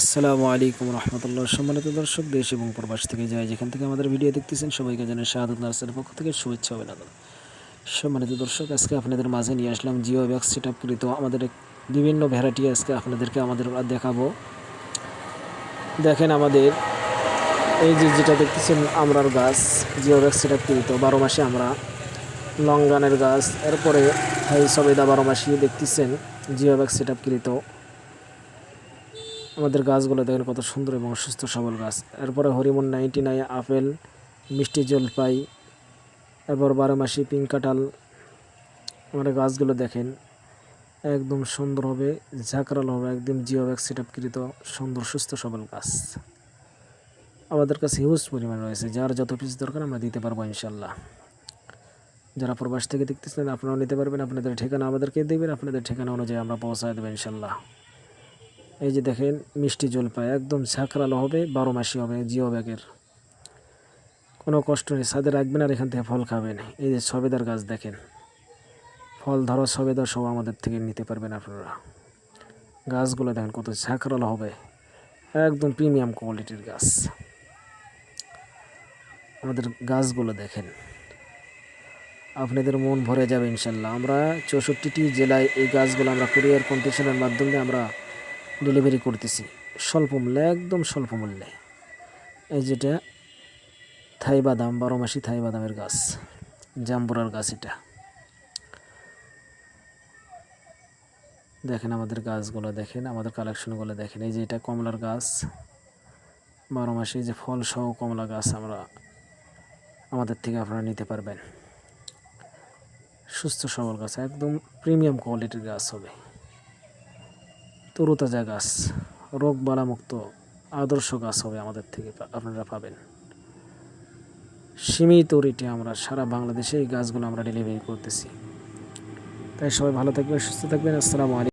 আসসালামু আলাইকুম রহমতুল্লাহ। সম্মানিত দর্শক, দেশ এবং প্রবাস থেকে যায় যেখান থেকে আমাদের ভিডিও দেখতেছেন সবাইকে জানাই শাহাদাত নার্সের পক্ষ থেকে শুভেচ্ছা অভিনন্দন। সম্মানিত দর্শক, আজকে আপনাদের মাঝে নিয়ে আসলাম জিও ব্যাগ সেট আপ কৃত আমাদের বিভিন্ন ভ্যারাইটি আজকে আপনাদেরকে দেখাবো। দেখেন আমাদের এই যেটা দেখতেছেন আমরার গাছ, জিও ব্যাগ সেট আপ কৃত 12 মাসে আমরা লঙ্গানের গাছ, এরপরে এই সবেদা 12 মাসি দেখতেছেন জিও ব্যাগ সেট আপ কৃত আমাদের গাছগুলো দেখেন কত সুন্দর এবং সুস্থ সবল গাছ। এরপরে হরিমন 99, আপেল, মিষ্টি জলপাই, এরপর 12 মাসি পিঙ্ক কাঁঠাল। আমাদের গাছগুলো দেখেন একদম সুন্দর হবে, ঝাঁকড়াল হবে, একদম জিও ব্যাগ সেট আপকৃত সুন্দর সুস্থ সবল গাছ আমাদের কাছে হিউজ পরিমাণ রয়েছে। যার যত পিস দরকার আমরা দিতে পারবো ইনশাল্লাহ। যারা প্রবাস থেকে দেখতেছেন আপনারাও নিতে পারবেন। আপনাদের ঠিকানা আমাদেরকে দেবেন, আপনাদের ঠিকানা অনুযায়ী আমরা পৌঁছায় দেবো ইনশাল্লাহ। এই যে দেখেন মিষ্টি জলপাই একদম ঝাঁকড়ালো হবে, 12 মাসি হবে, জিও ব্যাগের কোনো কষ্ট নেই। ছাদে রাখবেন আর এখান থেকে ফল খাবেন। এই যে সবেদার গাছ দেখেন, ফল ধরো সবেদা সব আমাদের থেকে নিতে পারবেন আপনারা। গাছগুলো দেখেন কত ঝাঁকড়ালো হবে, একদম প্রিমিয়াম কোয়ালিটির গাছ। আমাদের গাছগুলো দেখেন আপনাদের মন ভরে যাবে ইনশাল্লাহ। আমরা 64টি জেলায় এই গাছগুলো আমরা কুরিয়ার কন্ডিশনের মাধ্যমে আমরা ডেলিভারি করতেছি স্বল্প মূল্যে, একদম স্বল্প মূল্যে। এই যেটা থাই বাদাম, 12 মাসি থাই বাদামের গাছ, জাম্বুরার গাছ। এটা দেখেন আমাদের গাছগুলো দেখেন, আমাদের কালেকশনগুলো দেখেন। এই যে এটা কমলার গাছ, 12 মাসে যে ফল সহ কমলা গাছ আমাদের থেকে আপনারা নিতে পারবেন। সুস্থ সবল গাছ, একদম প্রিমিয়াম কোয়ালিটির গাছ হবে, তরুতাজা গাছ, রোগ বালামুক্ত আদর্শ গাছ হবে আমাদের থেকে আপনারা পাবেন। সীমিত রেটে আমরা সারা বাংলাদেশে এই গাছগুলো আমরা ডেলিভারি করতেছি। তাই সবাই ভালো থাকবেন, সুস্থ থাকবেন। আসসালামু আলাইকুম।